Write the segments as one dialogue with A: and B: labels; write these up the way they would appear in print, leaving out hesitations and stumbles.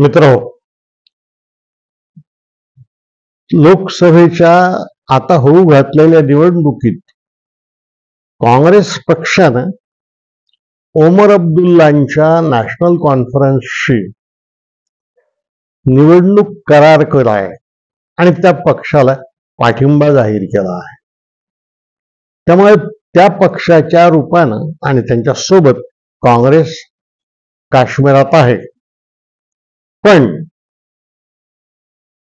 A: मित्र, लोकसभेच्या आता होऊ घातलेल्या निवडणुकीत काँग्रेस पक्षानं ओमर अब्दुल्लांच्या नॅशनल कॉन्फरन्सशी निवडणूक करार केला आहे आणि त्या पक्षाला पाठिंबा जाहीर केला आहे. त्यामुळे त्या पक्षाच्या रूपानं आणि त्यांच्या सोबत काँग्रेस काश्मीरात आहे. पण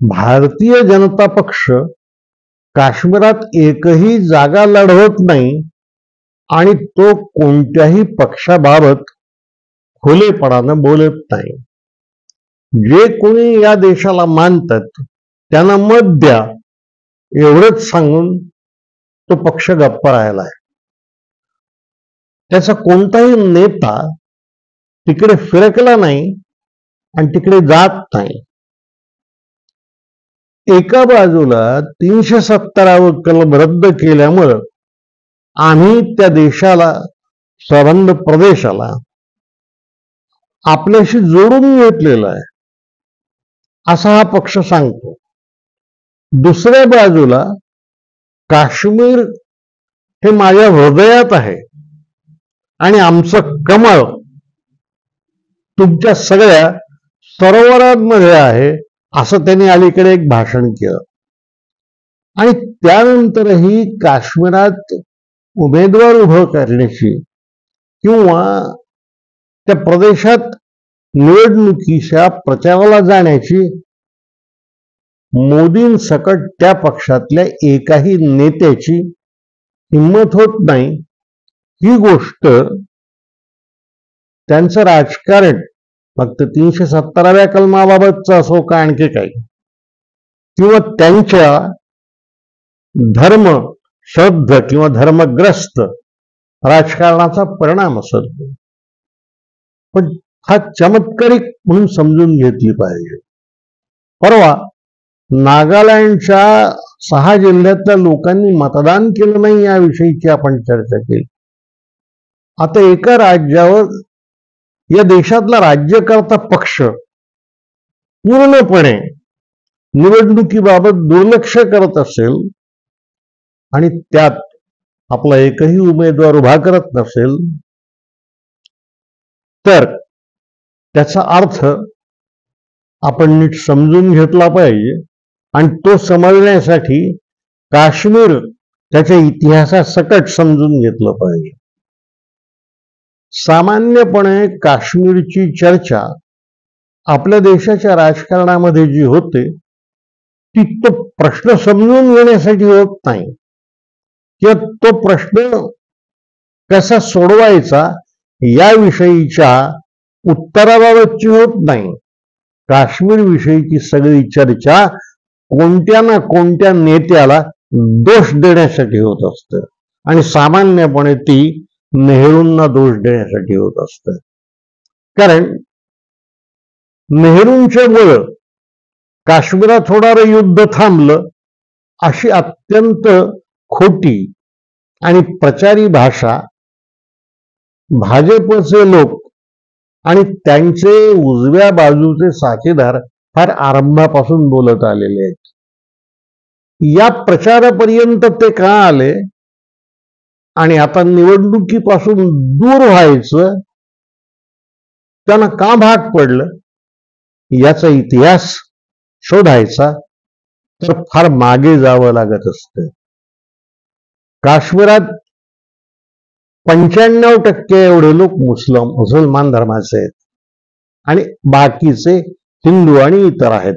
A: भारतीय जनता पक्ष काश्मीरात एकही जागा लढवत नाही आणि तो कोणत्याही पक्षाबाबत खुलेपणानं बोलत नाही. जे कोणी या देशाला मानतात त्यांना मत द्या एवढंच सांगून तो पक्ष गप्प राहिलाय. त्याचा कोणताही नेता तिकडे फिरकला नाही आणि तिकडे जात नाही. एका बाजूला 370 कलम रद्द केल्यामुळं आम्ही त्या देशाला, संबंध प्रदेशाला आपल्याशी जोडून घेतलेला आहे असा हा पक्ष सांगतो. दुसऱ्या बाजूला काश्मीर हे माझ्या हृदयात आहे आणि आमचं कमळ तुमच्या सगळ्या सरोवरांमध्ये आहे असं त्यांनी अलीकडे एक भाषण केलं. आणि त्यानंतरही काश्मीरात उमेदवार उभं करण्याची किंवा त्या प्रदेशात निवडणुकीच्या प्रचाराला जाण्याची मोदींसकट त्या पक्षातल्या एकाही नेत्याची हिंमत होत नाही. ही गोष्ट त्यांचं राजकारण फक्त 370व्या कलमाबाबतचं असो का आणखी काही, किंवा त्यांच्या धर्म श्रद्ध किंवा धर्मग्रस्त राजकारणाचा परिणाम असतो. पण हा चमत्कारिक म्हणून समजून घेतली पाहिजे. परवा नागालँडच्या 6 जिल्ह्यातल्या लोकांनी मतदान केलं नाही याविषयीची आपण चर्चा केली. आता एका राज्यावर या देशातला राज्यकर्ता पक्ष पूर्णपणे निवडणुकीबाबत दुर्लक्ष करत असेल आणि त्यात आपला एकही उमेदवार उभा करत नसेल तर त्याचा अर्थ आपण नीट समजून घेतला पाहिजे. आणि तो समजण्यासाठी काश्मीर त्याच्या इतिहासासकट समजून घेतलं पाहिजे. सामान्यपणे काश्मीरची चर्चा आपल्या देशाच्या राजकारणामध्ये जी होते ती तो प्रश्न समजून घेण्यासाठी होत नाही किंवा तो प्रश्न कसा सोडवायचा याविषयीच्या उत्तराबाबतची होत नाही. काश्मीर विषयीची सगळी चर्चा कोणत्या ना कोणत्या नेत्याला दोष देण्यासाठी होत असते आणि सामान्यपणे ती नेहरूंना दोष देण्यासाठी होत असते. कारण नेहरूंच्या मुळे काश्मीरात होणारं युद्ध थांबलं अशी अत्यंत खोटी आणि प्रचारी भाषा भाजपचे लोक आणि त्यांचे उजव्या बाजूचे साथीदार फार आरंभापासून बोलत आलेले आहेत. या प्रचारापर्यंत ते का आले आणि आता निवडणुकीपासून दूर व्हायचं त्यांना का भाग पडलं याचा इतिहास शोधायचा तर फार मागे जावं लागत असतं. काश्मीरात 95% एवढे लोक मुसलमान धर्माचे आहेत आणि बाकीचे हिंदू आणि इतर आहेत.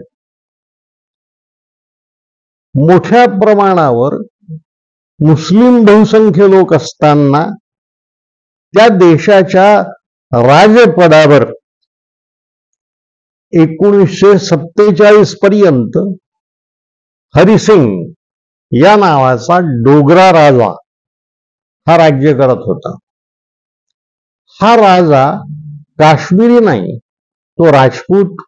A: मोठ्या प्रमाणावर मुस्लिम बहुसंख्य लोक असताना त्या देशाच्या राजपदावर 1947 पर्यंत हरिसिंग या नावाचा डोगरा राजा हा राज्य करत होता. हा राजा काश्मीरी नाही, तो राजपूत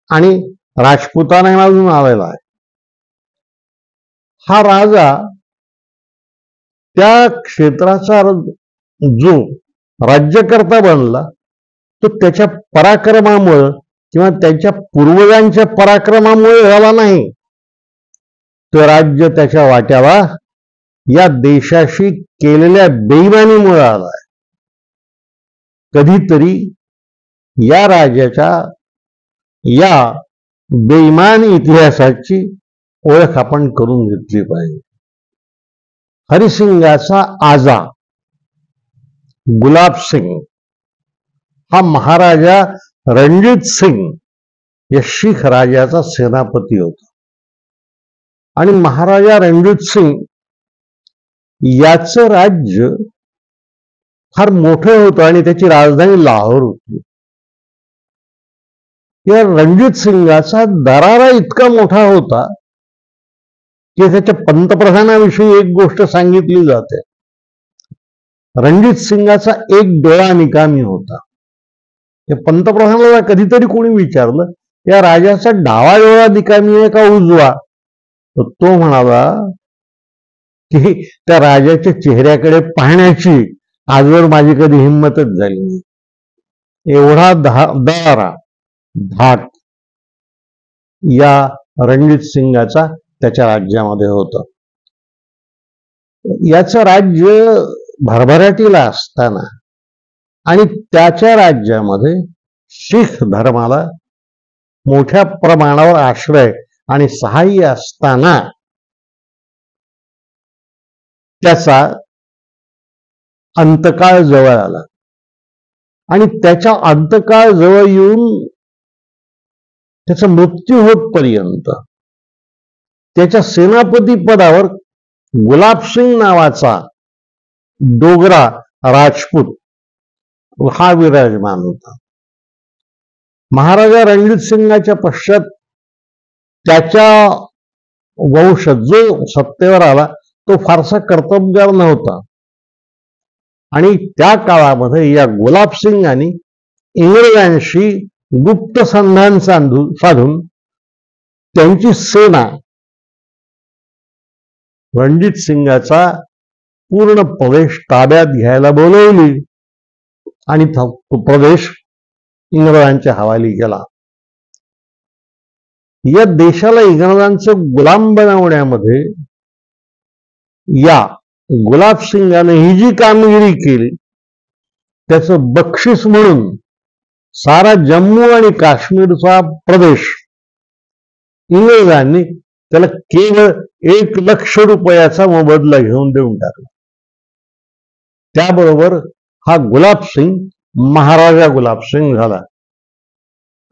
A: आणि राजपुतानामधून आलेला आहे. हा राजा त्या क्षेत्राचा जो राज्यकर्ता बनला तो त्याच्या पराक्रमामुळे किंवा त्यांच्या पूर्वजांच्या पराक्रमामुळे झाला नाही, तो राज्य त्याच्या वाट्याला या देशाशी केलेल्या बेईमानीमुळे आलाय. कधीतरी या राजाच्या या बेईमान इतिहासाची ओळख आपण करून घेतली पाहिजे. हरिसिंगाचा आजा गुलाब सिंग हा महाराजा रणजीत सिंग या शीख राजाचा सेनापती होता. आणि महाराजा रणजीत सिंग याचं राज्य फार मोठं होतं आणि त्याची राजधानी लाहोर होती. या रणजीत सिंगाचा दरारा इतका मोठा होता की त्याच्या पंतप्रधानाविषयी एक गोष्ट सांगितली जाते. रणजीत सिंगाचा एक डोळा निकामी होता. पंतप्रधानाला कधीतरी कोणी विचारलं, या राजाचा डावा डोळा निकामी आहे का उजवा? तर तो म्हणाला की त्या राजाच्या चेहऱ्याकडे पाहण्याची आजवर माझी कधी हिंमतच झाली नाही. एवढा दरारा धाक या रणजीत सिंगाचा त्याच्या राज्यामध्ये होतं. याचं राज्य भरभराटीला असताना आणि त्याच्या राज्यामध्ये शीख धर्माला मोठ्या प्रमाणावर आश्रय आणि सहाय्य असताना त्याचा अंतकाळ जवळ आला. आणि त्याच्या अंतकाळ जवळ येऊन त्याचा मृत्यू होतपर्यंत त्याच्या सेनापती पदावर गुलाब सिंग नावाचा डोगरा राजपूत हा विराजमान होता. महाराजा रणजीत सिंगाच्या पश्चात त्याच्या वंशज जो सत्तेवर आला तो फारसा कर्तबगार नव्हता. आणि त्या काळामध्ये या गुलाब सिंगांनी इंग्रजांशी गुप्त संधान साधून त्यांची सेना रणजीत सिंगाचा पूर्ण प्रदेश ताब्यात घ्यायला बोलवली आणि तो प्रदेश इंग्रजांच्या हवाली केला. या देशाला इंग्रजांचं गुलाम बनवण्यामध्ये या गुलाब सिंगाने ही जी कामगिरी केली त्याचं बक्षीस म्हणून सारा जम्मू आणि काश्मीरचा प्रदेश इंग्रजांनी त्याला केवळ 1,00,000 रुपयाचा मोबदला घेऊन देऊन टाकला. त्याबरोबर हा गुलाब सिंग महाराजा गुलाब सिंग झाला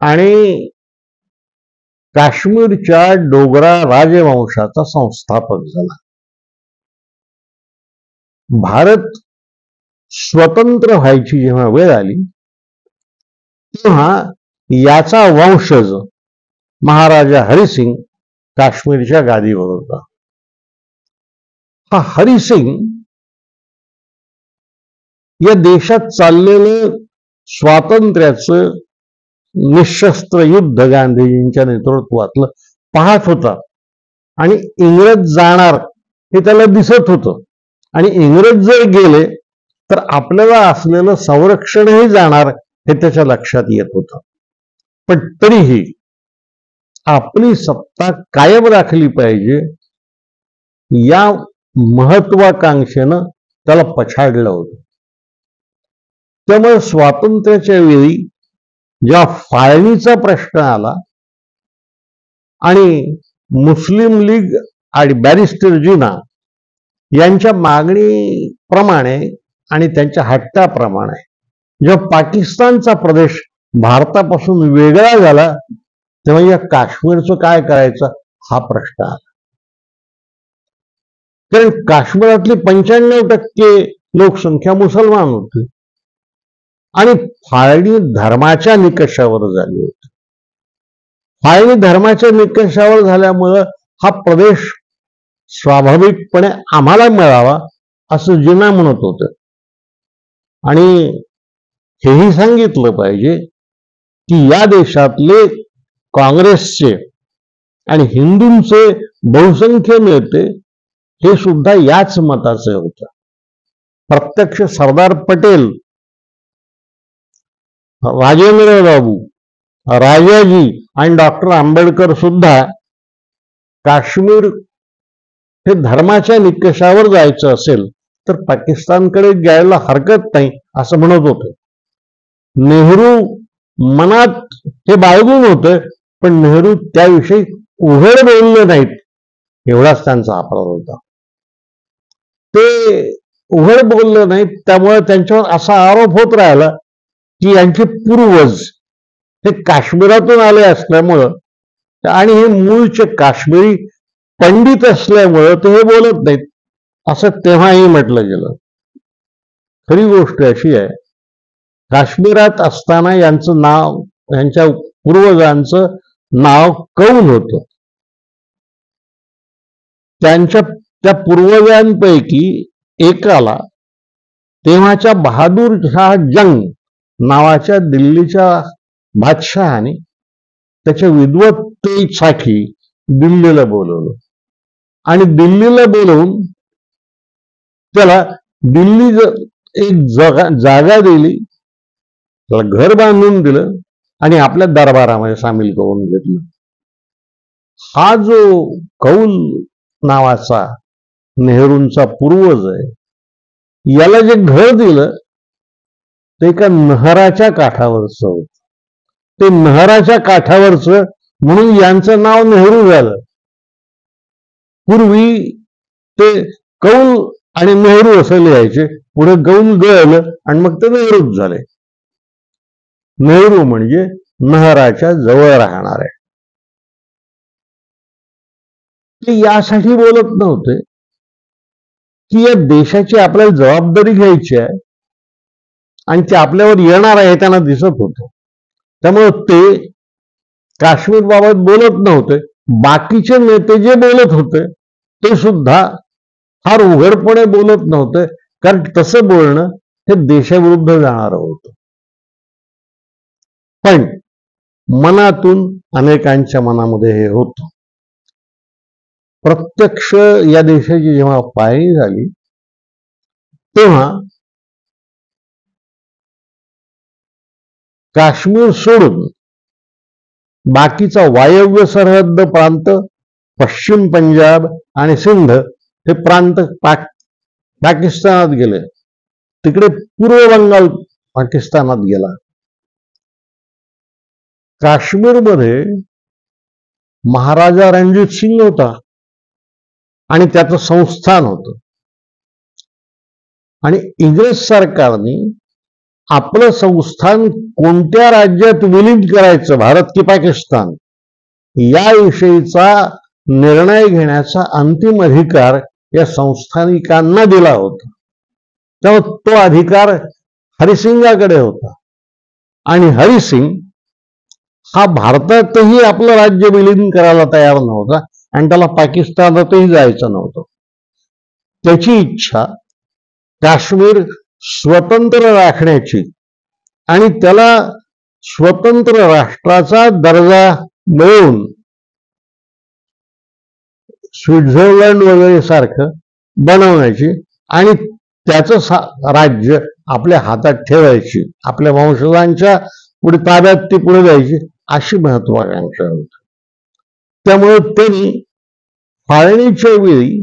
A: आणि काश्मीरच्या डोगरा राजवंशाचा संस्थापक झाला. भारत स्वतंत्र व्हायची जेव्हा वेळ आली तेव्हा याचा वंशज महाराजा हरिसिंग काश्मीरच्या गादीवर होता. हा हरिसिंग या देशात चाललेलं स्वातंत्र्याचं निशस्त्र युद्ध गांधीजींच्या नेतृत्वातलं पाहत होता आणि इंग्रज जाणार हे त्याला दिसत होतं. आणि इंग्रज जर गेले तर आपल्याला असलेलं संरक्षणही जाणार हे त्याच्या लक्षात येत होतं. पण तरीही आपली सत्ता कायम राखली पाहिजे या महत्वाकांक्षेनं त्याला पछाडलं होतं. त्यामुळे स्वातंत्र्याच्या वेळी जेव्हा फाळणीचा प्रश्न आला आणि मुस्लिम लीग आणि बॅरिस्टर जिना यांच्या मागणीप्रमाणे आणि त्यांच्या हट्टाप्रमाणे जेव्हा पाकिस्तानचा प्रदेश भारतापासून वेगळा झाला तेव्हा या काश्मीरचं काय करायचं हा प्रश्न आला. कारण काश्मीरातली 95% लोकसंख्या मुसलमान होती आणि फाळणी धर्माच्या निकषावर झाली होती. फाळणी धर्माच्या निकषावर झाल्यामुळं हा प्रदेश स्वाभाविकपणे आम्हाला मिळावा असं जिना म्हणत होते. आणि हेही सांगितलं पाहिजे की या देशातले काँग्रेसचे आणि हिंदूंचे बहुसंख्य नेते हे सुद्धा याच मताचे होते. प्रत्यक्ष सरदार पटेल, राजेंद्र बाबू राजाजी आणि डॉक्टर आंबेडकर सुद्धा काश्मीर हे धर्माच्या निकषावर जायचं असेल तर पाकिस्तानकडे जायला हरकत नाही असं म्हणत होते. नेहरू मनात हे बाळगून होते, पण नेहरू त्याविषयी उघड बोलले नाहीत, एवढाच त्यांचा अपराध होता. ते उघड बोलले नाहीत, त्यामुळे त्यांच्यावर असा आरोप होत राहिला की यांचे पूर्वज हे काश्मीरातून आले असल्यामुळं आणि हे मूळचे काश्मीरी पंडित असल्यामुळं ते हे बोलत नाहीत असं तेव्हाही म्हटलं गेलं. खरी गोष्ट अशी आहे, काश्मीरात असताना यांचं नाव, यांच्या पूर्वजांचं नाव कौल होतं. त्या पूर्वजांपैकी एकाला तेव्हाच्या बहादूर शाह जंग नावाच्या दिल्लीच्या बादशहाने त्याच्या विद्वत्तेसाठी दिल्लीला बोलवलं आणि दिल्लीला बोलवून त्याला दिल्ली एक जागा दिली, त्याला घर बांधून दिलं आणि आपल्या दरबारामध्ये सामील करून घेतलं. हा जो कौल नावाचा नेहरूंचा पूर्वज आहे, याला जे घर दिलं ते एका नहराच्या काठावरचं होतं. ते नहराच्या काठावरचं म्हणून यांचं नाव नेहरू झालं. पूर्वी ते कौल आणि नेहरू असं लिहायचे, पुढे गौल गळलं आणि मग ते नेहरूच झाले. नेहरू म्हणजे नहराच्या जवळ राहणार आहे. ते यासाठी बोलत नव्हते की या देशाची आपल्याला जबाबदारी घ्यायची आहे आणि ते आपल्यावर येणार आहे त्यांना दिसत होतं. त्यामुळे ते काश्मीर बाबत बोलत नव्हते. बाकीचे नेते जे बोलत होते ते सुद्धा फार उघडपणे बोलत नव्हते, कारण तसं बोलणं हे देशाविरुद्ध जाणार होतं. पण मनातून अनेकांच्या मनामध्ये हे होतं. प्रत्यक्ष या देशाची जेव्हा पाहणी झाली तेव्हा काश्मीर सोडून बाकीचा वायव्य सरहद्द प्रांत, पश्चिम पंजाब आणि सिंध हे प्रांत पाकिस्तानात गेले. तिकडे पूर्व बंगाल पाकिस्तानात गेला. काश्मीरमध्ये महाराजा रणजित सिंग होता आणि त्याचं संस्थान होतं आणि इंग्रज सरकारने आपलं संस्थान कोणत्या राज्यात विलीन करायचं, भारत की पाकिस्तान, याविषयीचा निर्णय घेण्याचा अंतिम अधिकार या संस्थानिकांना दिला होता. तेव्हा तो अधिकार हरिसिंगाकडे होता आणि हरिसिंग हा भारतातही आपलं राज्य विलीन करायला तयार नव्हता आणि त्याला पाकिस्तानातही जायचं नव्हतं. त्याची इच्छा काश्मीर स्वतंत्र राखण्याची आणि त्याला स्वतंत्र राष्ट्राचा दर्जा मिळवून स्वित्झर्लंड वगैरे सारखं बनवण्याची आणि त्याचं राज्य आपल्या हातात ठेवायची, आपल्या वंशजांच्या पुढे ताब्यात ती पुढे जायची, अशी महत्वाकांक्षा होती. त्यामुळे त्यांनी फाळणीच्या वेळी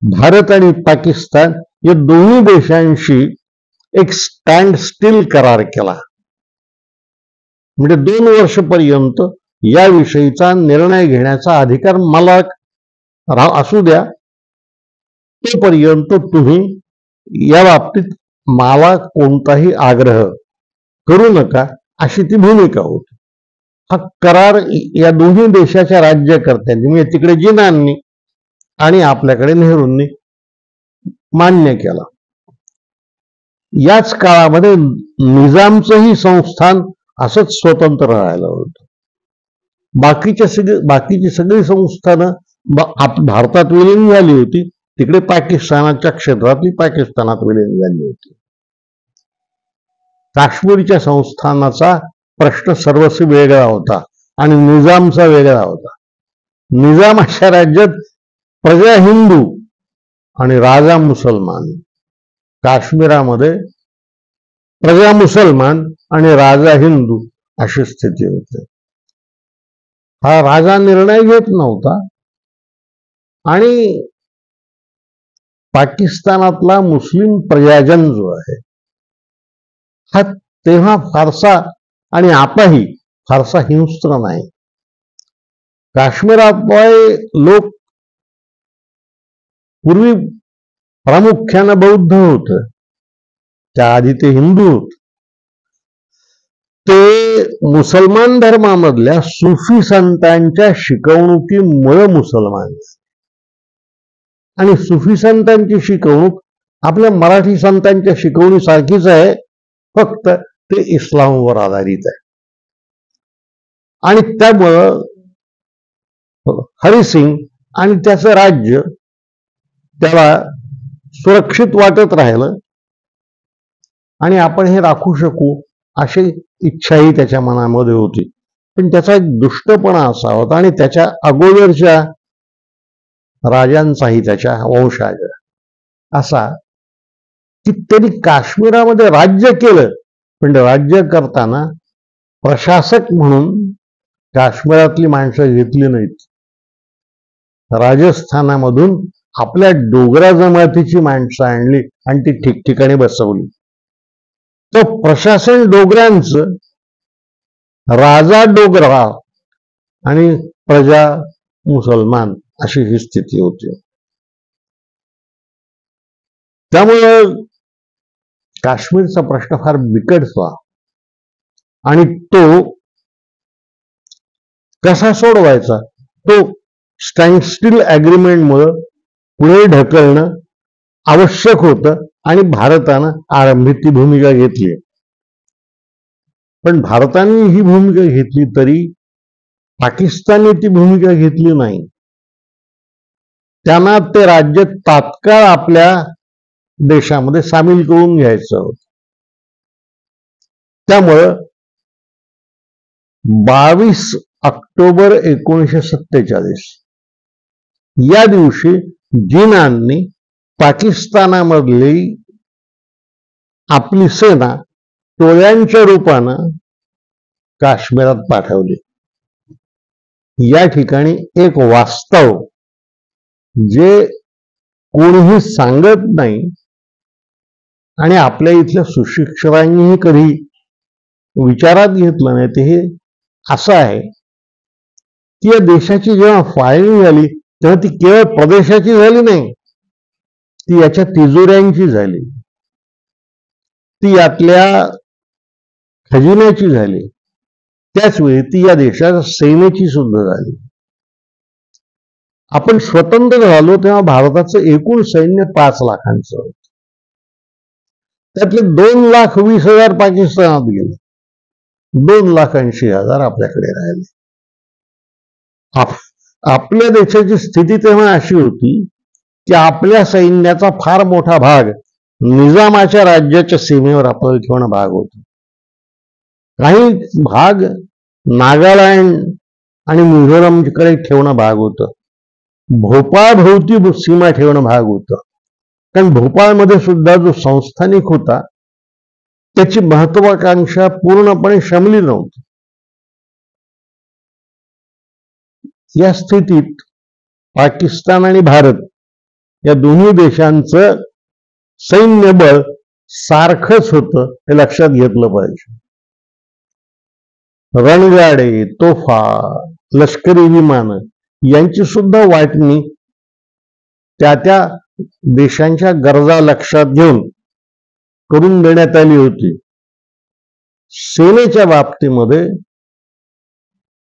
A: भारत आणि पाकिस्तान या दोन्ही देशांशी एक स्टँड स्टील करार केला. म्हणजे 2 वर्षपर्यंत याविषयीचा निर्णय घेण्याचा अधिकार मला असू द्या, तोपर्यंत तुम्ही या बाबतीत मला कोणताही आग्रह करू नका, अशी ती भूमिका होती. हा करार या दोन्ही देशाच्या राज्यकर्त्यांनी, म्हणजे तिकडे जिनांनी आणि आपल्याकडे नेहरूंनी मान्य केला. याच काळामध्ये निजामचंही संस्थान असंच स्वतंत्र राहिलं होतं. बाकीची सगळी संस्थानं भारतात विलीन झाली होती, तिकडे पाकिस्तानाच्या क्षेत्रातली पाकिस्तानात विलीन झाली होती. काश्मीरच्या संस्थानाचा प्रश्न सर्वस्वी वेगळा होता आणि निजामचा वेगळा होता. निजामाच्या राज्यात प्रजा हिंदू आणि राजा मुसलमान. काश्मीरामध्ये प्रजा मुसलमान आणि राजा हिंदू अशी स्थिती होते. हा राजा निर्णय घेत नव्हता आणि पाकिस्तानातला मुस्लिम प्रजाजन जो आहे हा तेव्हा फारसा आणि आताही फारसा हिंस्त्र नाही. काश्मीरात लोक पूर्वी प्रामुख्याने बौद्ध होत, त्याआधी ते हिंदू होत. ते मुसलमान धर्मामधल्या सुफी संतांच्या शिकवणुकीमुळे मुसलमान, आणि सुफी संतांची शिकवणूक आपल्या मराठी संतांच्या शिकवणीसारखीच आहे, फक्त ते इस्लामवर आधारित आहे. आणि त्यामुळं हरिसिंग आणि त्याचं राज्य त्याला सुरक्षित वाटत राहिलं आणि आपण हे राखू शकू अशी इच्छाही त्याच्या मनामध्ये होती. पण त्याचा एक दुष्टपणा असा होता आणि त्याच्या अगोदरच्या राजांचाही, त्याच्या वंशाचा असा की त्यांनी काश्मीरामध्ये राज्य केलं, पण राज्य करताना प्रशासक म्हणून काश्मीरातली माणसं घेतली नाहीत. राजस्थानामधून आपल्या डोगरा जमातीची माणसं आणली आणि ती ठिकठिकाणी बसवली. तर प्रशासन डोगऱ्यांचं, राजा डोगरा आणि प्रजा मुसलमान अशी ही स्थिती होती. त्यामुळं काश्मीरचा प्रश्न फार बिकट होता आणि तो कसा सोडवायचा, तो स्टँडस्टील अग्रीमेंटमुळे पुढे ढकलणं आवश्यक होतं आणि भारतानं आरंभी ती भूमिका घेतली. पण भारताने ही भूमिका घेतली तरी पाकिस्तानने ती भूमिका घेतली नाही. त्यांना ते राज्य तात्काळ आपल्या देशामध्ये सामील करून घ्यायचं होतं. त्यामुळं 22 ऑक्टोबर 1947 या दिवशी जिनांनी पाकिस्तानामधली आपली सेना टोळ्यांच्या रूपानं काश्मीरात पाठवली. या ठिकाणी एक वास्तव जे कोणीही सांगत नाही आणि आपल्या इथल्या सुशिक्षकांनीही कधी विचारात घेतलं नाही, ते हे असं आहे की या देशाची जेव्हा फाळणी झाली तेव्हा ती केवळ प्रदेशाची झाली नाही, ती याच्या तिजोऱ्यांची झाली, ती यातल्या खजिन्याची झाली, त्याच वेळी ती या देशाच्या सेनेची सुद्धा झाली. आपण स्वतंत्र झालो तेव्हा भारताचं एकूण सैन्य 5 लाखांचं होतं. त्यातले 2,20,000 पाकिस्तानात गेले, 2,80,000 आपल्याकडे राहिले. आपल्या देशाची स्थिती तेव्हा अशी होती की आपल्या सैन्याचा फार मोठा भाग निजामाच्या राज्याच्या सीमेवर आपल्याला ठेवणं भाग होत. काही भाग नागालँड आणि मिझोरामकडे ठेवणं भाग होतं. भोपाळ भोवती सीमा ठेवणं भाग होतं. कारण भोपाळमध्ये सुद्धा जो संस्थानिक होता त्याची महत्वाकांक्षा पूर्णपणे शमली नव्हती. या स्थितीत पाकिस्तान आणि भारत या दोन्ही देशांचं सैन्यबळ सारखंच होतं हे लक्षात घेतलं पाहिजे. रणगाडे, तोफा, लष्करी विमानं यांची सुद्धा वाटणी त्या त्या देशांच्या गरजा लक्षात घेऊन करून देण्यात आली होती. सेनेच्या बाबतीमध्ये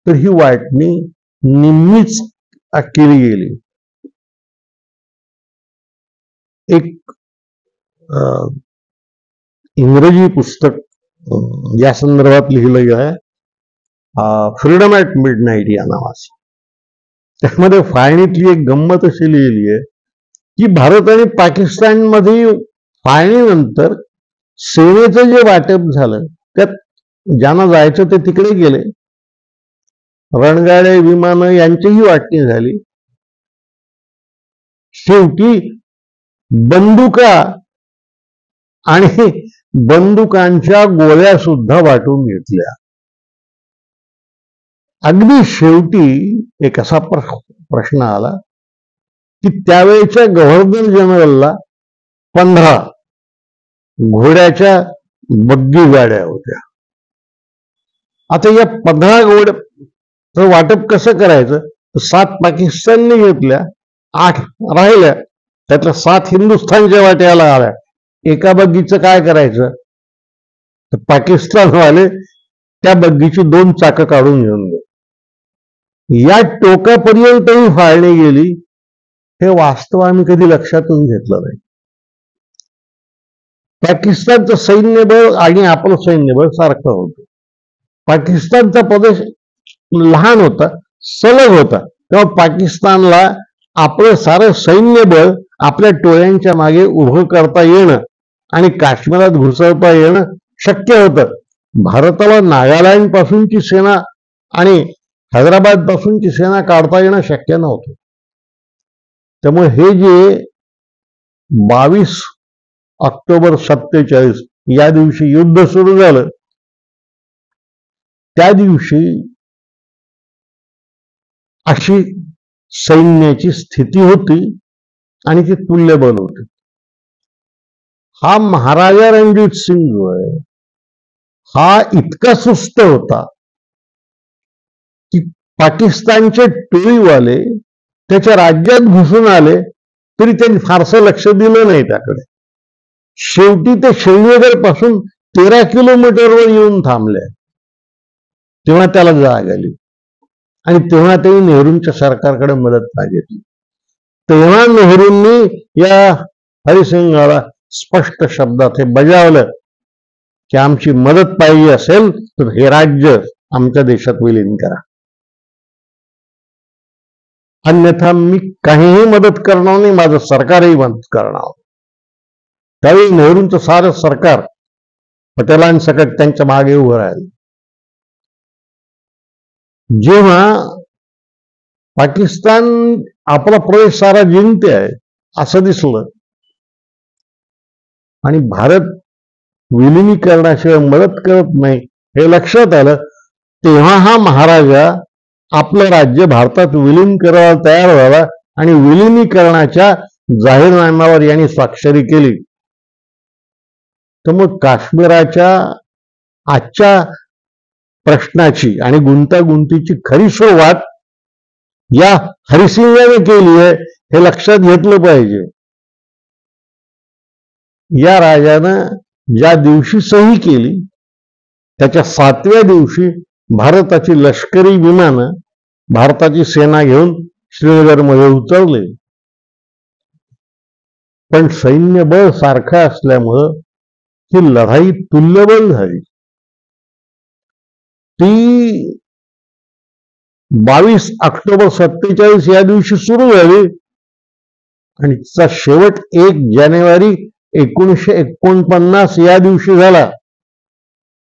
A: तर ही वाटणी निम्मीच केली गेली. एक इंग्रजी पुस्तक या संदर्भात लिहिलं आहे, फ्रीडम ॲट मिडनाईट या नावाचं. त्यामध्ये फाळणीतली एक गंमत अशी लिहिली आहे की भारत आणि पाकिस्तानमध्ये फाळणीनंतर सेनेचं जे वाटप झालं त्यात ज्यांना जायचं ते तिकडे गेले, रणगाडे, विमानं यांचीही वाटणी झाली. शेवटी बंदुका आणि बंदुकांच्या गोळ्या सुद्धा वाटून घेतल्या. अगदी शेवटी एक असा प्रश्न आला की त्यावेळेच्या गव्हर्नर जनरलला 15 घोड्याच्या बग्गी गाड्या होत्या. आता या 15 घोड्याचं वाटप कसं करायचं? 7 पाकिस्तानने घेतल्या, 8 राहिल्या, त्यातल्या 7 हिंदुस्थानच्या वाट्याला आल्या. एका बग्गीचं काय करायचं? तर पाकिस्तानवाले त्या बग्गीची 2 चाकं काढून घेऊन गेले. या टोकापर्यंतही फाळणी गेली. हे वास्तव आम्ही कधी लक्षातून घेतलं नाही. पाकिस्तानचं सैन्यबळ आणि आपलं सैन्यबळ सारखं होतं. पाकिस्तानचा प्रदेश लहान होता, सलग होता, तेव्हा पाकिस्तानला आपलं सारं सैन्यबळ आपल्या टोळ्यांच्या मागे उभं करता येणं आणि काश्मीरात घुसवता येणं शक्य होतं. भारताला नागालँड पासूनची सेना आणि हैदराबाद पासूनची सेना काढता येणं शक्य नव्हतं. त्यामुळे हे जे 22 ऑक्टोबर 47 या दिवशी युद्ध सुरू झालं, त्या दिवशी अशी सैन्याची स्थिती होती आणि ती तुल्यबल होती. हा महाराजा रणजित सिंग जो आहे, हा इतका सुस्त होता की पाकिस्तानचे टोळीवाले त्याच्या राज्यात घुसून आले तरी त्यांनी फारसं लक्ष दिलं नाही त्याकडे. शेवटी ते श्रीनगर पासून 13 किलोमीटरवर येऊन थांबले. तेव्हा त्याला जाग आली आणि तेव्हा त्यांनी नेहरूंच्या सरकारकडे मदत मागितली. तेव्हा नेहरूंनी या हरिसिंगाला स्पष्ट शब्दात हे बजावलं की आमची मदत पाहिजे असेल तर हे राज्य आमच्या देशात विलीन करा, अन्यथा मी काहीही मदत करणार नाही, माझं सरकारही मदत करणार. त्यावेळी नेहरूंचं सारं सरकार पटेलांसकट त्यांच्या मागे उभं राहिलं. जेव्हा पाकिस्तान आपला प्रदेश सारा जिंकते आहे असं दिसलं आणि भारत विलिनीकरणाशिवाय मदत करत नाही हे लक्षात आलं, तेव्हा हा महाराजा आपलं राज्य भारतात विलीन करायला तयार झाला आणि विलिनीकरणाच्या जाहीरनाम्यावर यांनी स्वाक्षरी केली. तर मग काश्मीराच्या आजच्या प्रश्नाची आणि गुंतागुंतीची खरी सुरुवात या हरिसिंगाने केली आहे हे लक्षात घेतलं पाहिजे. या राजानं ज्या दिवशी सही केली त्याच्या 7व्या दिवशी भारताची लष्करी विमानं भारताची सेना घेऊन श्रीनगरमध्ये उतरले. पण सैन्यबळ सारखं असल्यामुळं ही लढाई तुल्यबळ झाली. ती 22 ऑक्टोबर 47 या दिवशी सुरू झाली आणि तिचा शेवट 1 जानेवारी 1949 या दिवशी झाला.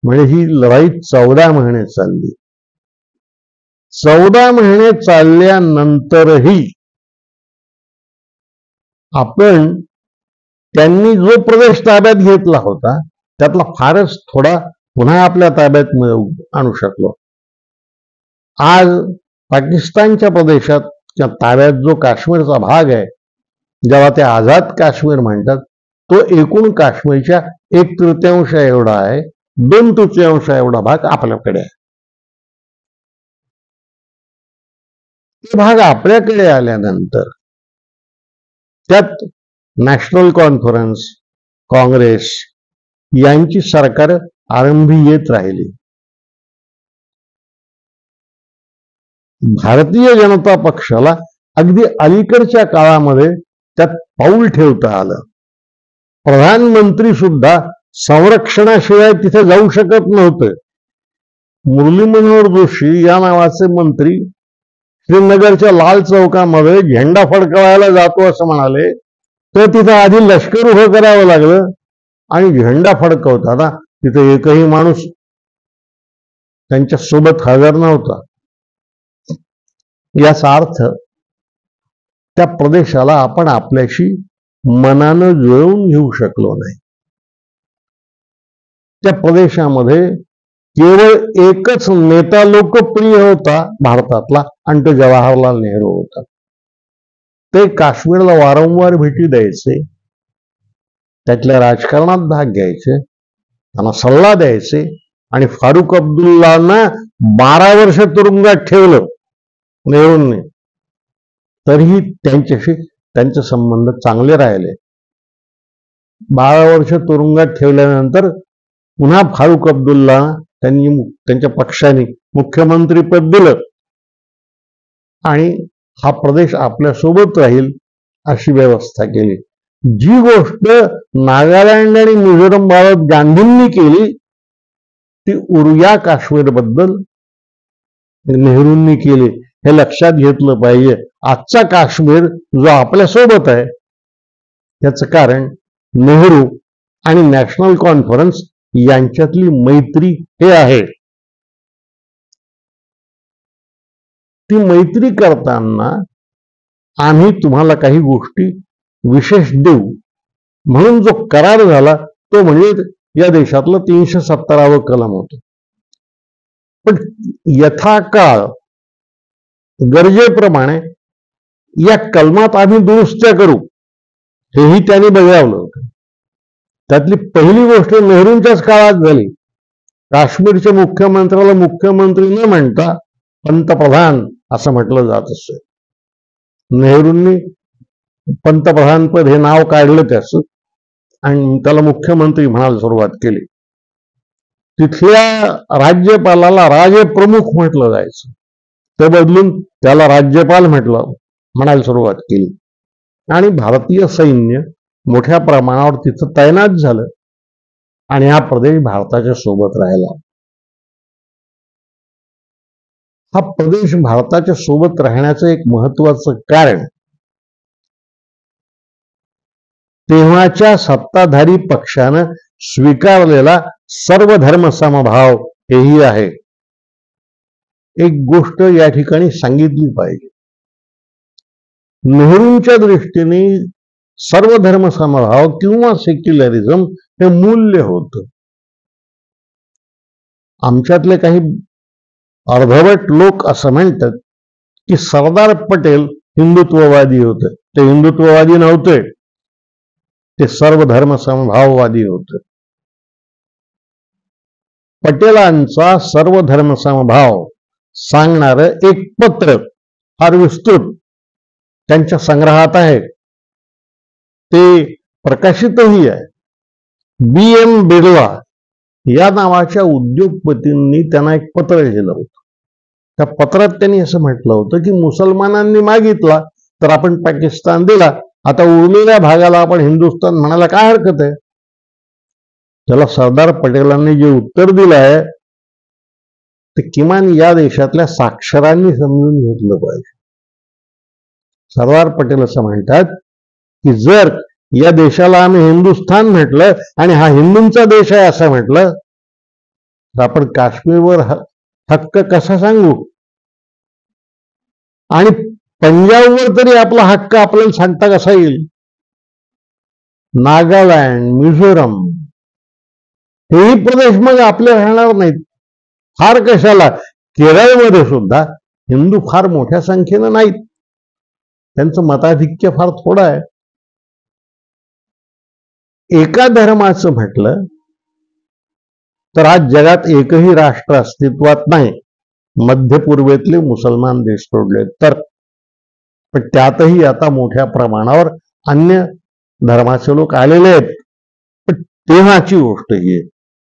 A: म्हणजे ही लढाई 14 महिने चालली. 14 महिने चालल्यानंतरही आपण त्यांनी जो प्रदेश ताब्यात घेतला होता त्यातला फारच थोडा पुन्हा आपल्या ताब्यात आणू शकलो. आज पाकिस्तानच्या प्रदेशात किंवा ताब्यात जो काश्मीरचा भाग आहे, जेव्हा ते आझाद काश्मीर म्हणतात, तो एकूण काश्मीरच्या 1/3 एवढा आहे. 2/3 एवढा भाग आपल्याकडे आहे. तो भाग आपल्याकडे आल्यानंतर त्यात नॅशनल कॉन्फरन्स, काँग्रेस यांची सरकार आरंभी येत राहिली. भारतीय जनता पक्षाला अगदी अलीकडच्या काळामध्ये त्यात पाऊल ठेवता आलं. प्रधानमंत्री सुद्धा संरक्षणाशिवाय तिथे जाऊ शकत नव्हते. मुरली मनोहर जोशी या नावाचे मंत्री श्रीनगरच्या लाल चौकामध्ये झेंडा फडकवायला जातो असं म्हणाले, तर तिथं आधी लष्कर उभं करावं लागलं आणि झेंडा फडकवताना तिथे एकही माणूस त्यांच्या सोबत हजर नव्हता. याचा अर्थ त्या प्रदेशाला आपण आपल्याशी मनानं जुळवून घेऊ शकलो नाही. त्या प्रदेशामध्ये केवळ एकच नेता लोकप्रिय होता भारतातला, आणि तो जवाहरलाल नेहरू होता. ते काश्मीरला वारंवार भेटी द्यायचे, त्यातल्या राजकारणात भाग घ्यायचे, त्यांना सल्ला द्यायचे, आणि फारुख अब्दुल्लांना 12 वर्ष तुरुंगात ठेवलं नेहरूंनी, तरीही त्यांच्याशी त्यांचे संबंध चांगले राहिले. 12 वर्ष तुरुंगात ठेवल्यानंतर पुन्हा फारुख अब्दुल्ला त्यांनी त्यांच्या पक्षाने मुख्यमंत्रीपद दिलं, आणि हा प्रदेश आपल्या सोबत राहील अशी व्यवस्था केली. जी गोष्ट नागालँड आणि मिझोरम बाबत गांधींनी केली, ती उरिया काश्मीर बद्दल नेहरूंनी केली. हे लक्षात घेतलं पाहिजे. आजचा काश्मीर जो आपल्या सोबत आहे, त्याचं कारण नेहरू आणि नॅशनल कॉन्फरन्स यांच्यातली मैत्री हे आहे. ती मैत्री करताना आम्ही तुम्हाला काही गोष्टी विशेष देऊ म्हणून जो करार झाला तो म्हणजे या देशातलं 317वं कलम होतं. पण यथाकाळ गरजेप्रमाणे या कलमात आम्ही दुरुस्त्या करू, हेही त्यांनी बजावलं होतं. त्यातली पहिली गोष्ट नेहरूंच्याच काळात झाली. काश्मीरच्या मुख्यमंत्र्याला मुख्यमंत्री न म्हणता पंतप्रधान असं म्हटलं जात असे. नेहरूंनी पंतप्रधानपद हे नाव काढलं त्याचं, आणि त्याला मुख्यमंत्री म्हणायला सुरुवात केली. तिथल्या राज्यपालाला राजप्रमुख म्हटलं जायचं, ते बदलून त्याला राज्यपाल म्हणायला सुरुवात केली. आणि भारतीय सैन्य मोठ्या प्रमाणावर तिथं तैनात झालं, आणि हा प्रदेश भारताच्या सोबत राहिला. हा प्रदेश भारताच्या सोबत राहण्याचं एक महत्वाचं कारण तेव्हाच्या सत्ताधारी पक्षानं स्वीकारलेला सर्वधर्म समभाव हेही आहे. एक गोष्ट या ठिकाणी सांगितली पाहिजे. नेहरूंच्या दृष्टीने सर्वधर्म समभाव किंवा सेक्युलरिझम हे मूल्य होतं. आमच्यातले काही अर्धवट लोक असं म्हणतात की सरदार पटेल हिंदुत्ववादी होते. ते हिंदुत्ववादी नव्हते, ते सर्वधर्म समभाववादी होते. पटेलांचा सर्वधर्म समभाव सांगणारं एक पत्र फार विस्तृत त्यांच्या संग्रहात आहे. ते प्रकाशितही आहे. B.M. बिर्ला या नावाच्या उद्योगपतींनी त्यांना एक पत्र लिहिलं होतं. त्या पत्रात त्यांनी असं म्हटलं होतं की मुसलमानांनी मागितला तर आपण पाकिस्तान दिला, आता उरलेल्या भागाला आपण हिंदुस्थान म्हणायला काय हरकत आहे. त्याला सरदार पटेलांनी जे उत्तर दिलं आहे ते किमान या देशातल्या साक्षरांनी समजून घेतलं पाहिजे. सरदार पटेल असं म्हणतात की जर या देशाला आम्ही हिंदुस्थान म्हटलं आणि हा हिंदूंचा देश आहे असं म्हटलं तर आपण काश्मीरवर हक्क कसा सांगू, आणि पंजाबवर तरी आपला हक्क आपल्याला सांगता कसा येईल. नागालँड, मिझोरम हेही प्रदेश मग आपले राहणार नाहीत. फार कशाला, केरळमध्ये सुद्धा हिंदू फार मोठ्या संख्येनं नाहीत. त्यांचं मताधिक्य फार थोडं आहे. एका धर्माचं म्हटलं तर आज जगात एकही राष्ट्र अस्तित्वात नाही. मध्य पूर्वेतले मुसलमान देश सोडले तर. पण त्यातही आता मोठ्या प्रमाणावर अन्य धर्माचे लोक आलेले आहेत. पण तेव्हाची गोष्ट ही आहे,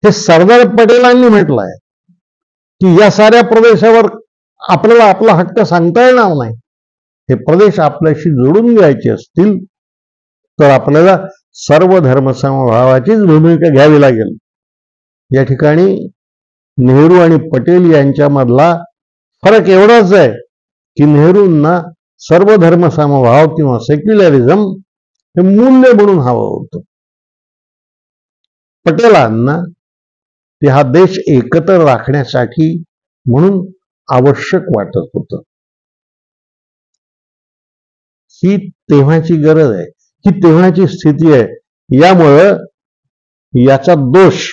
A: हे सरदार पटेलांनी म्हटलं आहे की या साऱ्या प्रदेशावर आपल्याला आपला हक्क सांगता येणार नाही. हे प्रदेश आपल्याशी जोडून घ्यायचे असतील तर आपल्याला सर्व धर्मसमभावाचीच भूमिका घ्यावी लागेल. या ठिकाणी नेहरू आणि पटेल यांच्यामधला फरक एवढाच आहे की नेहरूंना सर्व धर्मसमभाव किंवा सेक्युलरिझम हे मूल्य म्हणून हवं होतं. पटेलांना ते हा देश एकत्र राखण्यासाठी म्हणून आवश्यक वाटत होतं. ही तेव्हाची गरज आहे, ही तेव्हाची स्थिती आहे. यामुळं याचा दोष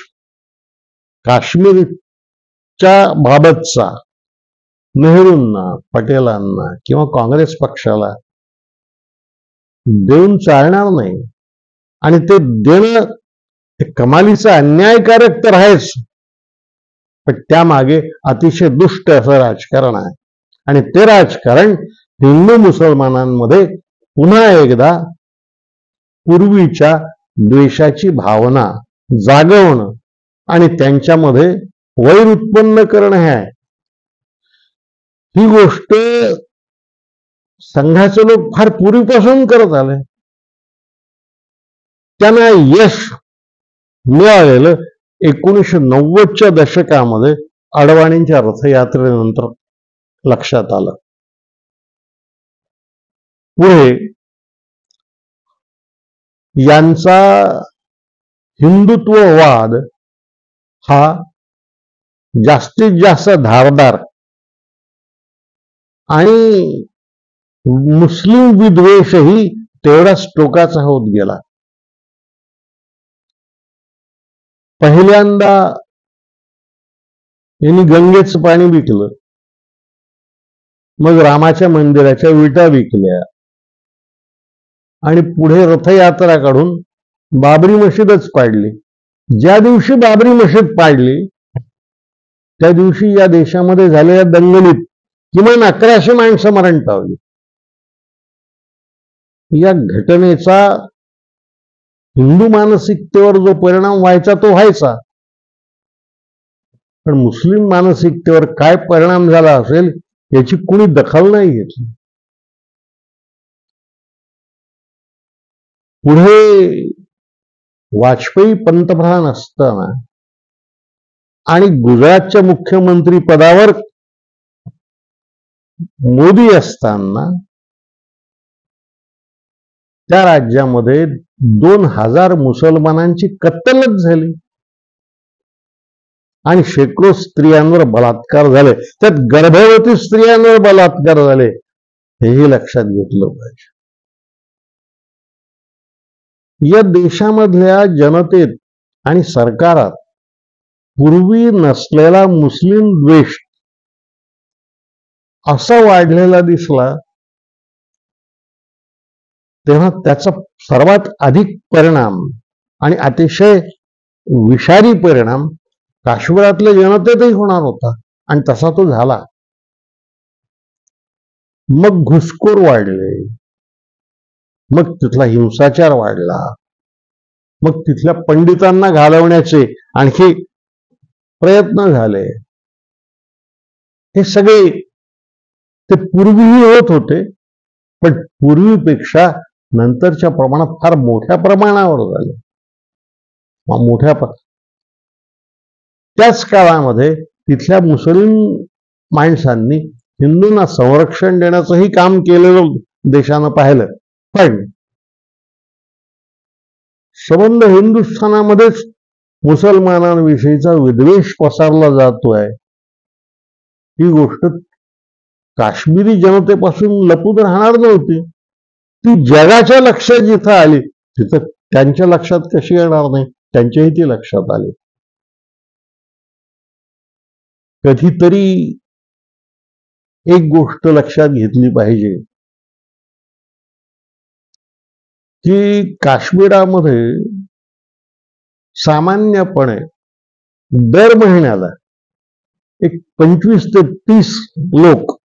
A: काश्मीर च्या बाबतचा नेहरूंना, पटेलांना किंवा काँग्रेस पक्षाला देऊन चालणार नाही. आणि ते देणं हे कमालीचं अन्यायकारक तर आहेच, पण त्यामागे अतिशय दुष्ट असं राजकारण आहे. आणि ते राजकारण हिंदू मुसलमानांमध्ये पुन्हा एकदा पूर्वीच्या द्वेषाची भावना जागवणं आणि त्यांच्यामध्ये वैर उत्पन्न करणं हे आहे. ही गोष्ट संघाचे लोक फार पूर्वीपासून करत आले. त्यांना यश मिळालेलं 1990च्या दशकामध्ये अडवाणींच्या रथयात्रेनंतर लक्षात आलं. पुढे यांचा हिंदुत्ववाद हा जास्तीत जास्त धारदार आणि मुस्लिम विद्वेषही तेवढाच टोकाचा होत गेला. पहिल्यांदा यांनी गंगेचं पाणी विकलं, मग रामाच्या मंदिराच्या विटा विकल्या आणि पुढे रथयात्रा काढून बाबरी मशीदच पाडली. ज्या दिवशी बाबरी मशीद पाडली त्या दिवशी या देशामध्ये झालेल्या दंगलीत किमान 1100 माणसं मरण पावली. या घटनेचा हिंदू मानसिकतेवर जो परिणाम व्हायचा तो व्हायचा, पण मुस्लिम मानसिकतेवर काय परिणाम झाला असेल याची कुणी दखल नाही घेतली. पुढे वाजपेयी पंतप्रधान असताना आणि गुजरातच्या मुख्यमंत्री पदावर मोदी असताना त्या राज्यामध्ये 2000 मुसलमानांची कत्तलच झाली आणि शेकडो स्त्रियांवर बलात्कार झाले. त्यात गर्भवती स्त्रियांवर बलात्कार झाले, हेही लक्षात घेतलं पाहिजे. या देशामधल्या जनतेत आणि सरकारात पूर्वी नसलेला मुस्लिम द्वेष असा वाढलेला दिसला, तेव्हा त्याचा सर्वात अधिक परिणाम आणि अतिशय विषारी परिणाम काश्मीरातल्या जनतेतही होणार होता आणि तसा तो झाला. मग घुसखोर वाढले, मग तिथला हिंसाचार वाढला, मग तिथल्या पंडितांना घालवण्याचे आणखी प्रयत्न झाले. हे सगळे ते पूर्वीही होत होते, पण पूर्वीपेक्षा नंतरच्या प्रमाणात फार मोठ्या प्रमाणावर झाले. त्याच काळामध्ये तिथल्या मुस्लिम माणसांनी हिंदूंना संरक्षण देण्याचंही काम केलेलं देशानं पाहिलं. पण संबंध हिंदुस्थानामध्येच मुसलमानांविषयीचा विद्वेष पसरला जातोय, ही गोष्ट काश्मीरी जनतेपासून लपून राहणार नव्हती. ती जगाच्या लक्षात जिथं आली तिथं त्यांच्या लक्षात कशी येणार नाही, त्यांच्याही ती लक्षात आली. कधीतरी एक गोष्ट लक्षात घेतली पाहिजे की काश्मीरामध्ये सामान्यपणे दर महिन्याला एक 25 ते 30 लोक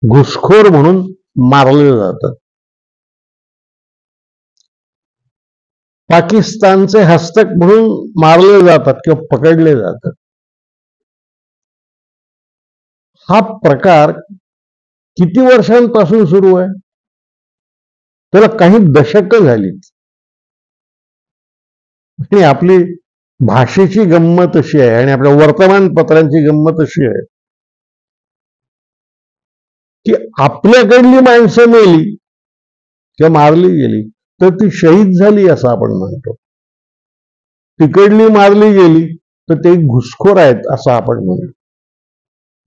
A: घुसखोर म्हणून मारले जातात. पाकिस्तानचे हस्तक म्हणून मारले जातात किंवा पकडले जातात. हा प्रकार किती वर्षांपासून सुरू आहे? त्याला काही दशकं झाली. आणि आपली भाषेची गंमत अशी आहे आणि आपल्या वर्तमानपत्रांची गंमत अशी आहे की आपल्याकडली माणसं मेली किंवा मारली गेली तर ती शहीद झाली असं आपण म्हणतो. तिकडली मारली गेली तर ते घुसखोर आहेत असं आपण म्हणतो.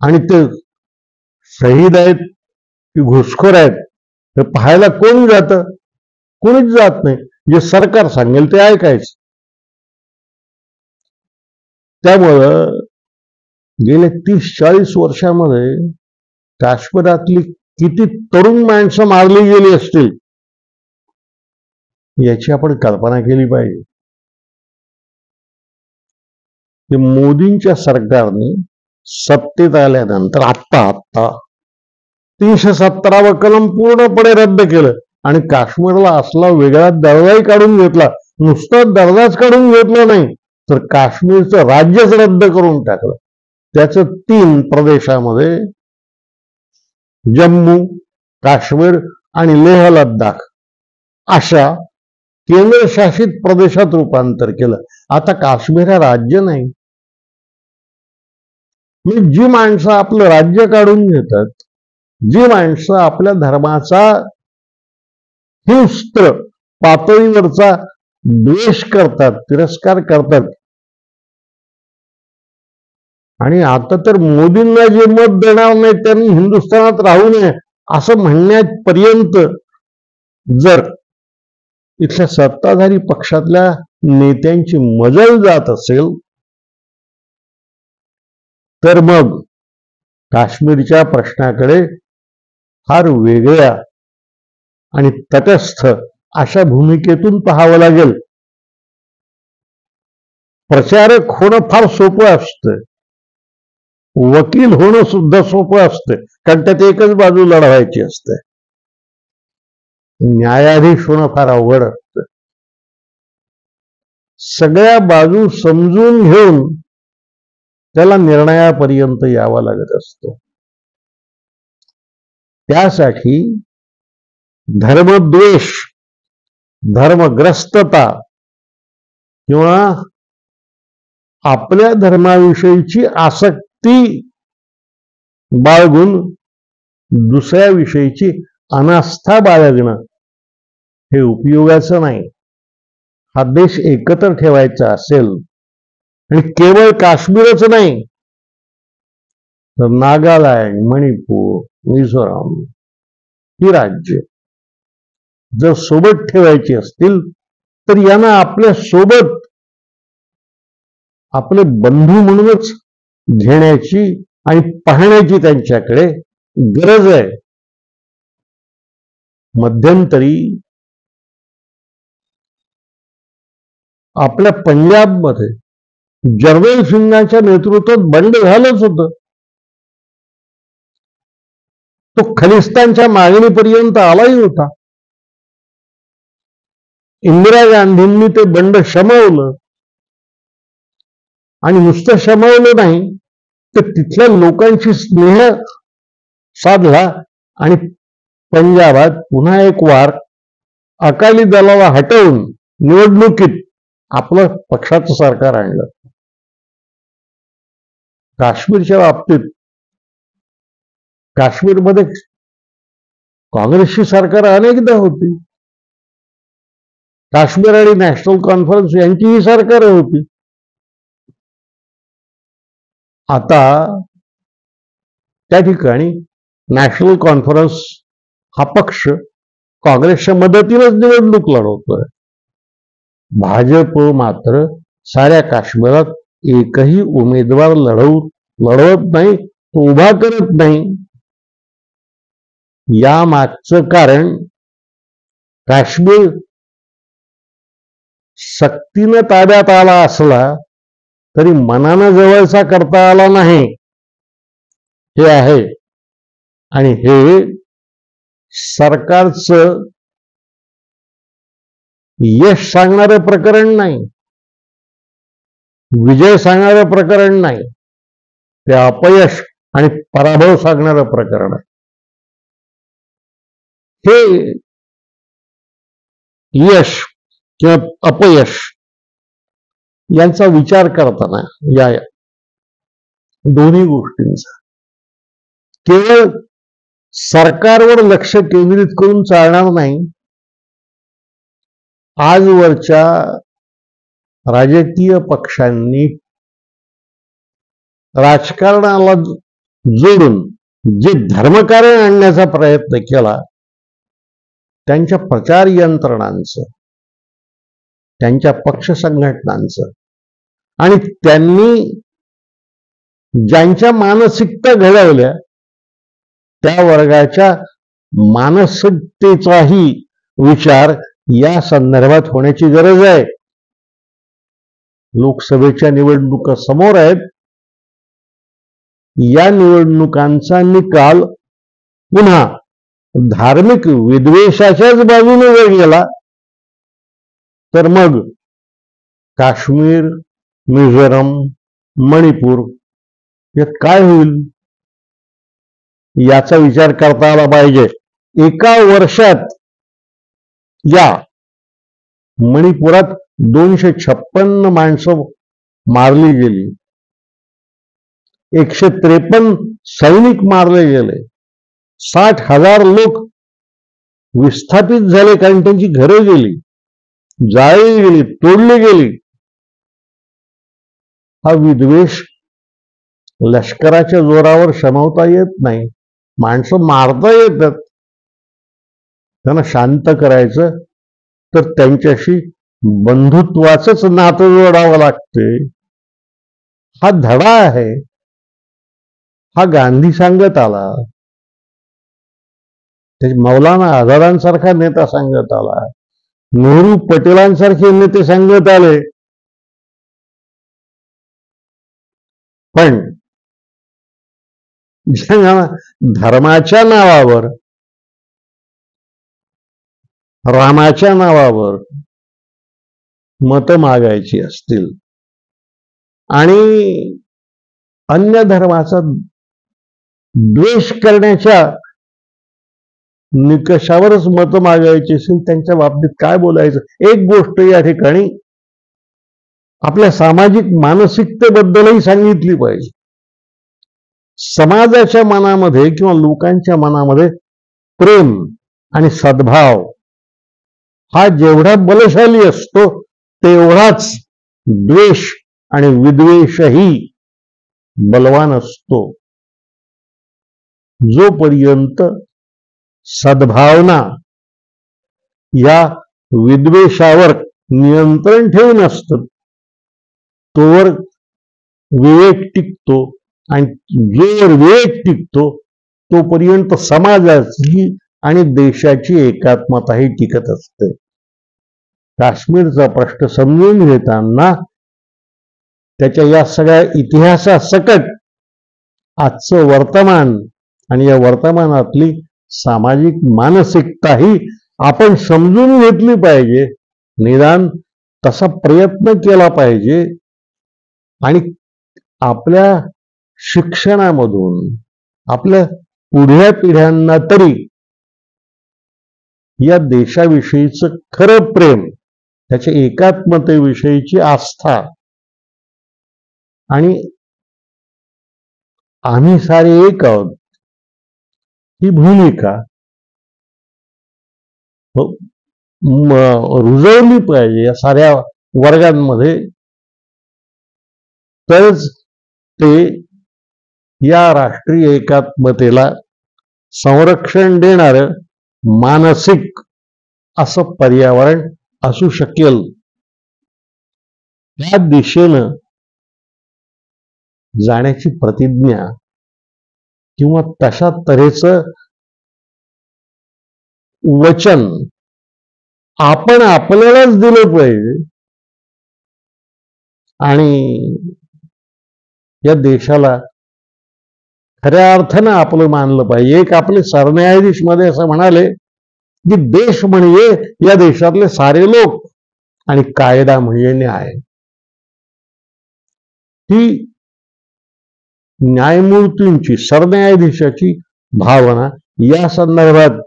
A: आणि ते शहीद आहेत की घुसखोर आहेत हे पाहायला कोण जातं? कोणीच जात नाही. जे सरकार सांगेल ते ऐकायचं. त्यामुळं गेल्या 30-40 वर्षामध्ये काश्मीरातली किती तरुण माणसं मारली गेली असतील याची आपण कल्पना केली पाहिजे. की मोदींच्या सरकारने सत्तेत आल्यानंतर आत्ता 317वा कलम पूर्णपणे रद्द केलं आणि काश्मीरला असला वेगळा दर्जाही काढून घेतला. नुसता दर्जाच काढून घेतला नाही तर काश्मीरचं राज्यच रद्द करून टाकलं. त्याचं 3 प्रदेशामध्ये जम्मू, काश्मीर आणि लेह लडाख अशा केंद्रशासित प्रदेशात रूपांतर केलं. आता काश्मीर हे राज्य नाही. जी माणसं आपलं राज्य काढून घेतात, जी माणसं आपल्या धर्माचा हिंस्त्र पातळीवरचा द्वेष करतात, तिरस्कार करतात, आणि आता तर मोदींना जे मत देणार नाही त्यांनी हिंदुस्थानात राहू नये असं म्हणण्यापर्यंत जर इथल्या सत्ताधारी पक्षातल्या नेत्यांची मजल जात असेल तर मग काश्मीरच्या प्रश्नाकडे फार वेगळ्या आणि तटस्थ अशा भूमिकेतून पाहावं लागेल. प्रचारक होणं फार सोपं असतं, वकील होणं सुद्धा सोपं असतं, कारण त्यात एकच बाजू लढवायची असते. न्यायाधीश होणं फार अवघड असतं. सगळ्या बाजू समजून घेऊन त्याला निर्णयापर्यंत यावं लागत असतं. त्यासाठी धर्मद्वेष, धर्मग्रस्तता किंवा आपल्या धर्माविषयीची आसक्ती बाळगून दुसऱ्याविषयीची अनास्था बाळगणं हे उपयोगाचं नाही. हा देश एकत्र ठेवायचा असेल आणि केवळ काश्मीरच नाही तर नागालँड, मणिपूर, मिझोराम ही राज्य जर सोबत ठेवायची असतील तर यांना आपल्या सोबत आपले बंधू म्हणूनच घेण्याची आणि पाहण्याची त्यांच्याकडे गरज आहे. मध्यंतरी आपल्या पंजाबमध्ये जर्नल सिंगाच्या नेतृत्वात बंड झालंच होतं. तो खलिस्तानच्या मागणीपर्यंत आलाही होता. इंदिरा गांधींनी ते बंड शमवलं आणि नुसतं शमवलं नाही तर तिथल्या लोकांशी स्नेह साधला आणि पंजाबात पुन्हा एक वार अकाली दलाला हटवून निवडणुकीत आपलं पक्षाचं सरकार आणलं. काश्मीरच्या बाबतीत काश्मीरमध्ये काँग्रेसची सरकार अनेकदा होती. काश्मीर आणि नॅशनल कॉन्फरन्स यांची ही सरकार होती. आता त्या ठिकाणी नॅशनल कॉन्फरन्स हा पक्ष काँग्रेसच्या मदतीनेच निवडणूक लढवतोय. भाजप मात्र साऱ्या काश्मीरात एकही उमेदवार लढवत नाही, तो उभा करत नाही. या मागचं कारण काश्मीर सक्तीनं ताब्यात आला असला तरी मनानं जवळचा करता आला नाही हे आहे. आणि हे सरकारचं यश सांगणारं प्रकरण नाही, विजय सांगणारं प्रकरण नाही, ते अपयश आणि पराभव सांगणारं प्रकरण आहे. हे यश किंवा अपयश यांचा विचार करताना या दोन्ही गोष्टींचा केवळ सरकारवर लक्ष केंद्रित करून चालणार नाही. आजवरच्या राजकीय पक्षांनी राजकारणाला जोडून जे धर्मकारण आणण्याचा प्रयत्न केला त्यांच्या प्रचार यंत्रणांचं, त्यांच्या पक्ष संघटनांचं आणि त्यांनी ज्यांच्या मानसिकता घडवल्या त्या वर्गाच्या मानसिकतेचाही विचार या संदर्भात होण्याची गरज आहे. लोकसभेच्या निवडणुका समोर आहेत. या निवडणुकांचा निकाल पुन्हा धार्मिक विद्वेषाच्याच बाजूने जर गेला तर मग काश्मीर, मिझोरम, मणिपूर यात काय होईल याचा विचार करता आला पाहिजे. एका वर्षात या मणिपुरात 256 माणसं मारली गेली, 153 सैनिक मारले गेले, 60,000 लोक विस्थापित झाले कारण त्यांची घरे गेली, जाळली गेली, तोडली गेली. हा विद्वेष लष्कराच्या जोरावर शमवता येत नाही. माणसं मारता येतात. त्यांना शांत करायचं तर त्यांच्याशी बंधुत्वाचंच नातं जोडावं लागते. हा धडा आहे. हा गांधी सांगत आला, मौलाना आझादांसारखा नेता सांगत आला, नेहरू पटेलांसारखे नेते सांगत आले. पण धर्माच्या नावावर, रामाच्या नावावर मत मागायची असतील आणि अन्य धर्माचा द्वेष करण्याच्या निकषावरच मत मागायची असेल, त्यांच्या बाबतीत काय बोलायचं. एक गोष्ट या ठिकाणी आपल्या सामाजिक मानसिकतेबद्दलही सांगितली पाहिजे. समाजाच्या मनामध्ये किंवा लोकांच्या मनामध्ये प्रेम आणि सद्भाव हा जेवढा बलशाली असतो तेवढाच द्वेष आणि विद्वेषही बलवान असतो. जोपर्यंत सद्भावना या विद्वेषावर नियंत्रण ठेवून असतं तोवर विवेक टिकतो आणि जोवर विवेक टिकतो तोपर्यंत समाजाची आणि देशाची एकात्मताही टिकत असते. काश्मीरचा प्रश्न समजून घेताना त्याच्या या सगळ्या इतिहासासकट आजचं वर्तमान आणि या वर्तमानातली सामाजिक मानसिकताही आपण समजून घेतली पाहिजे. निदान तसा प्रयत्न केला पाहिजे आणि आपल्या शिक्षणामधून आपल्या पुढल्या पिढ्यांना तरी या देशाविषयीचं खरं प्रेम, त्याच्या एकात्मतेविषयीची आस्था आणि आम्ही सारे एक आहोत ही भूमिका रुजवली पाहिजे या साऱ्या वर्गांमध्ये. तरच ते या राष्ट्रीय एकात्मतेला संरक्षण देणारं मानसिक असं पर्यावरण असू शकेल. त्या दिशेनं जाण्याची प्रतिज्ञा किंवा तशा तऱ्हेचं वचन आपण आपल्यालाच दिलं पाहिजे आणि या देशाला खऱ्या अर्थानं आपलं मानलं पाहिजे. एक आपले सरन्यायाधीश मध्ये असं म्हणाले की देश म्हणजे या देशातले सारे लोक आणि कायदा म्हणजे न्याय. ही न्यायमूर्तींची, सरन्यायाधीशाची भावना या संदर्भात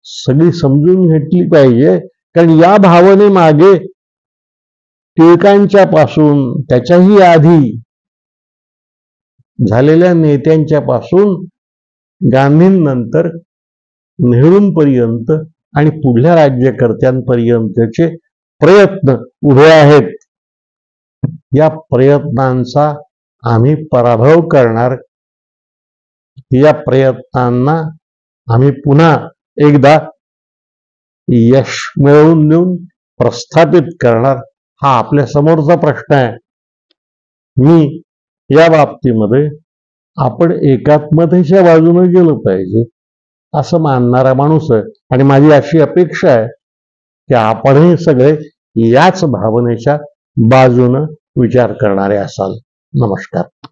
A: सगळी समजून घेतली पाहिजे. कारण या भावनेमागे टिळकांच्या पासून त्याच्याही आधी झालेल्या नेत्यांच्या पासून गांधींनंतर नेहरूंपर्यंत आणि पुढल्या राज्यकर्त्यांपर्यंतचे प्रयत्न उभे आहेत. या प्रयत्नांचा आम्ही पराभव करणार. या प्रयत्नांना आम्ही पुन्हा एकदा यश मिळवून देऊन प्रस्थापित करणार. हा आपल्या समोरचा प्रश्न आहे. मी या बाबतीमध्ये आपण एकात्मतेच्या बाजूने गेलं पाहिजे असं मानणारा माणूस आहे. आणि माझी अशी अपेक्षा आहे की आपणही सगळे याच भावनेच्या बाजूने विचार करणारे असाल. नमस्कार.